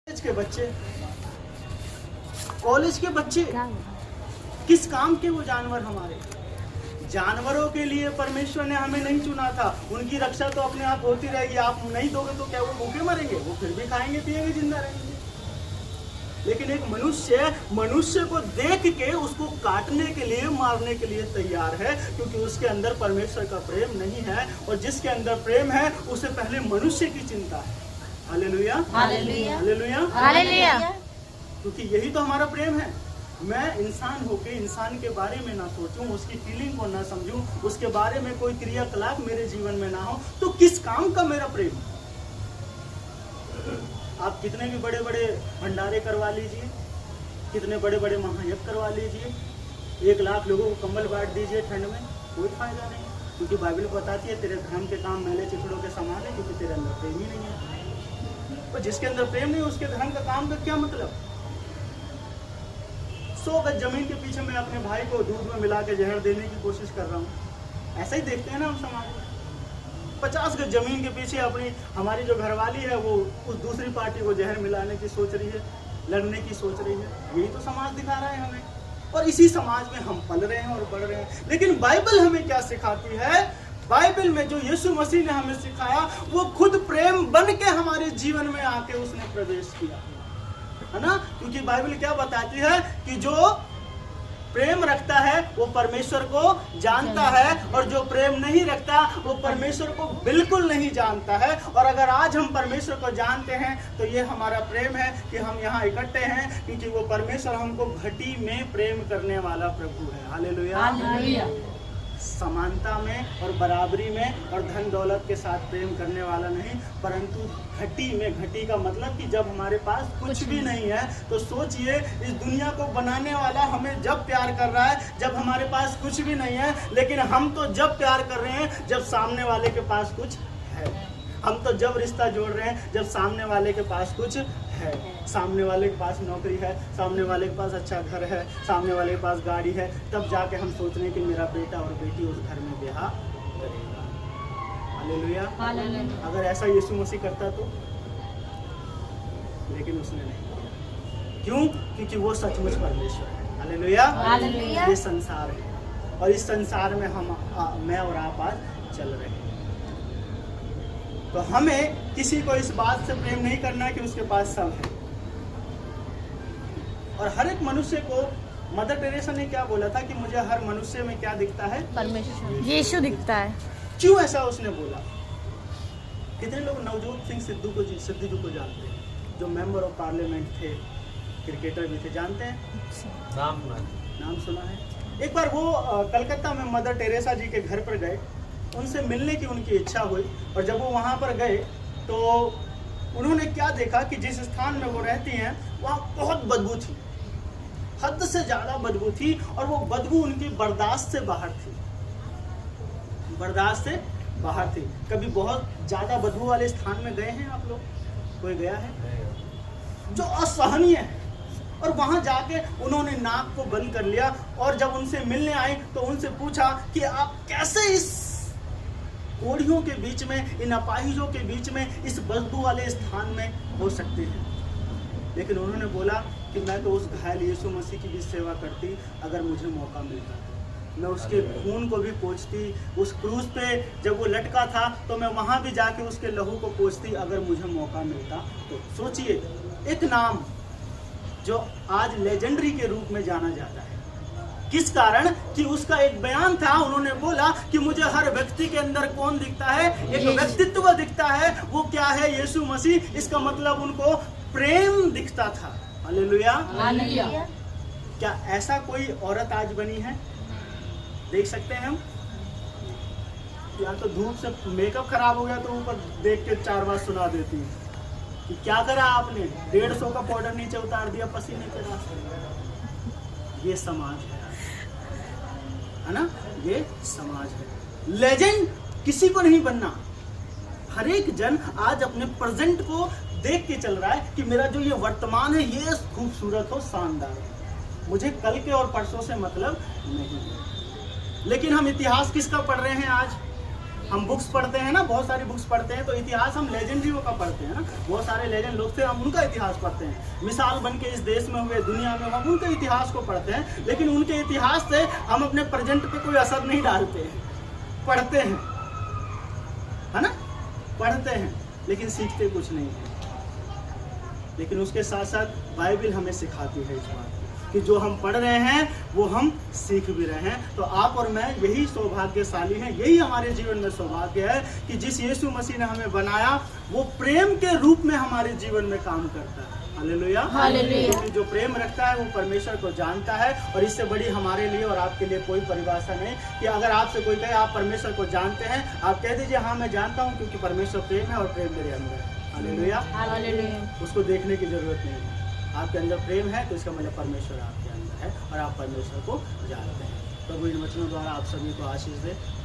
के बच्चे, कॉलेज के बच्चे, किस काम के वो जानवर हमारे? जानवरों के लिए परमेश्वर ने हमें नहीं चुना था। उनकी रक्षा तो अपने आप होती रहेगी। आप नहीं दोगे तो क्या वो भूखे मरेंगे? वो फिर भी खाएंगे पिएंगे, जिंदा रहेंगे। लेकिन एक मनुष्य को देख के उसको काटने के लिए, मारने के लिए तैयार है, क्योंकि उसके अंदर परमेश्वर का प्रेम नहीं है। और जिसके अंदर प्रेम है उसे पहले मनुष्य की चिंता है। Hallelujah, hallelujah, hallelujah, hallelujah. क्योंकि यही तो हमारा प्रेम है। मैं इंसान होके इंसान के बारे में ना सोचूं, उसकी फीलिंग को ना समझूं, उसके बारे में कोई क्रियाकलाप मेरे जीवन में ना हो, तो किस काम का मेरा प्रेम? आप कितने भी बड़े बड़े भंडारे करवा लीजिए, कितने बड़े बड़े महायज्ञ करवा लीजिए, 1 लाख लोगों को कंबल बांट दीजिए ठंड में, कोई फायदा नहीं। क्योंकि बाइबल बताती है तेरे धर्म के काम मैले चिथड़ों के समान है, क्योंकि तेरे अंदर प्रेम ही नहीं है। और जिसके अंदर प्रेम नहीं, उसके धर्म का काम का क्या मतलब? 100 गज जमीन के पीछे मैं अपने भाई को दूध में मिला के जहर देने की कोशिश कर रहा हूँ। ऐसा ही देखते हैं ना हम समाज में। 50 गज जमीन के पीछे हमारी जो घरवाली है वो उस दूसरी पार्टी को जहर मिलाने की सोच रही है, लड़ने की सोच रही है। यही तो समाज दिखा रहा है हमें, और इसी समाज में हम पल रहे हैं और बढ़ रहे हैं। लेकिन बाइबल हमें क्या सिखाती है? बाइबल में जो यीशु मसीह ने हमें सिखाया, वो खुद प्रेम बन के हमारे जीवन में आके उसने प्रवेश किया, है ना? क्योंकि बाइबल क्या बताती है कि जो प्रेम रखता है वो परमेश्वर को जानता है, और जो प्रेम नहीं रखता वो परमेश्वर को बिल्कुल नहीं जानता है। और अगर आज हम परमेश्वर को जानते हैं तो ये हमारा प्रेम है कि हम यहाँ इकट्ठे हैं, क्योंकि वो परमेश्वर हमको घटी में प्रेम करने वाला प्रभु है। Hallelujah, hallelujah. समानता में और बराबरी में और धन दौलत के साथ प्रेम करने वाला नहीं, परंतु घटी में। घटी का मतलब कि जब हमारे पास कुछ भी नहीं है, तो सोचिए इस दुनिया को बनाने वाला हमें जब प्यार कर रहा है, जब हमारे पास कुछ भी नहीं है। लेकिन हम तो जब प्यार कर रहे हैं जब सामने वाले के पास कुछ है। हम तो जब रिश्ता जोड़ रहे हैं जब सामने वाले के पास कुछ है। सामने वाले के पास नौकरी है, सामने वाले के पास अच्छा घर है, सामने वाले के पास गाड़ी है, तब जाके हम सोच रहे हैं कि मेरा बेटा और बेटी उस घर में ब्याह करेगा। Hallelujah, hallelujah. अगर ऐसा यीशु मसीह करता तो, लेकिन उसने नहीं किया। क्यों? क्योंकि वो सचमुच परमेश्वर है। Hallelujah, hallelujah. ये संसार है, और इस संसार में मैं और आप आज चल रहे हैं। तो हमें किसी को इस बात से प्रेम नहीं करना है कि उसके पास सब है। और हर एक मनुष्य को, मदर टेरेसा ने क्या बोला था कि मुझे हर मनुष्य में क्या दिखता है? परमेश्वर, यीशु दिखता है। क्यों ऐसा उसने बोला? कितने लोग नवजोत सिंह सिद्धू जी को जानते हैं, जो मेंबर ऑफ पार्लियामेंट थे, क्रिकेटर भी थे, जानते हैं? नाम सुना है। एक बार वो कलकत्ता में मदर टेरेसा जी के घर पर गए, उनसे मिलने की उनकी इच्छा हुई। और जब वो वहाँ पर गए तो उन्होंने क्या देखा कि जिस स्थान में वो रहती हैं वहाँ बहुत बदबू थी, हद से ज़्यादा बदबू थी। और वो बदबू उनकी बर्दाश्त से बाहर थी, बर्दाश्त से बाहर थी। कभी बहुत ज़्यादा बदबू वाले स्थान में गए हैं आप लोग? कोई गया है? जो असहनीय है। और वहाँ जाके उन्होंने नाक को बंद कर लिया, और जब उनसे मिलने आई तो उनसे पूछा कि आप कैसे इस कोढ़ियों के बीच में, इन अपाहिजों के बीच में, इस बदबू वाले स्थान में हो सकते हैं? लेकिन उन्होंने बोला कि मैं तो उस घायल यीशु मसीह की भी सेवा करती, अगर मुझे मौका मिलता तो मैं उसके खून को भी पोंछती। उस क्रूज पे जब वो लटका था तो मैं वहाँ भी जाके उसके लहू को पोंछती, अगर मुझे मौका मिलता तो। सोचिए, एक नाम जो आज लेजेंडरी के रूप में जाना जाता है। किस कारण? कि उसका एक बयान था, उन्होंने बोला कि मुझे हर व्यक्ति के अंदर कौन दिखता है? एक व्यक्तित्व दिखता है। वो क्या है? यीशु मसीह। इसका मतलब उनको प्रेम दिखता था। Hallelujah, hallelujah. क्या ऐसा कोई औरत आज बनी है? देख सकते हैं हम। या तो धूप से मेकअप खराब हो गया तो ऊपर देख के 4 बार सुना देती है कि क्या करा आपने, 150 का पाउडर नीचे उतार दिया पसीने के रास्ते। ये समाज है ना? ये समाज है। लेजेंड किसी को नहीं बनना। हर एक जन आज अपने प्रेजेंट को देख के चल रहा है कि मेरा जो ये वर्तमान है ये खूबसूरत हो, शानदार हो, मुझे कल के और परसों से मतलब नहीं है। लेकिन हम इतिहास किसका पढ़ रहे हैं आज? हम बुक्स पढ़ते हैं ना, बहुत सारी बुक्स पढ़ते हैं, तो इतिहास हम लेजेंडरियों का पढ़ते हैं ना, बहुत सारे लेजेंड लोग थे, हम उनका इतिहास पढ़ते हैं। मिसाल बन के इस देश में हुए, दुनिया में, हम उनके इतिहास को पढ़ते हैं, लेकिन उनके इतिहास से हम अपने प्रेजेंट पे कोई असर नहीं डालते हैं। पढ़ते हैं, है ना, पढ़ते हैं, लेकिन सीखते कुछ नहीं है। लेकिन उसके साथ साथ बाइबल हमें सिखाती है इस बात कि जो हम पढ़ रहे हैं वो हम सीख भी रहे हैं। तो आप और मैं यही सौभाग्यशाली हैं, यही हमारे जीवन में सौभाग्य है कि जिस यीशु मसीह ने हमें बनाया वो प्रेम के रूप में हमारे जीवन में काम करता है। Hallelujah, hallelujah. क्योंकि जो प्रेम रखता है वो परमेश्वर को जानता है, और इससे बड़ी हमारे लिए और आपके लिए कोई परिभाषा नहीं कि अगर आपसे कोई कहे आप परमेश्वर को जानते हैं, आप कह दीजिए हाँ मैं जानता हूँ, क्योंकि परमेश्वर प्रेम है और प्रेम मेरे अंदर है। Hallelujah, hallelujah. उसको देखने की जरूरत नहीं है। आपके अंदर प्रेम है तो इसका मतलब परमेश्वर आपके अंदर है और आप परमेश्वर को जानते हैं। प्रभु इन वचनों द्वारा आप सभी को आशीष दे।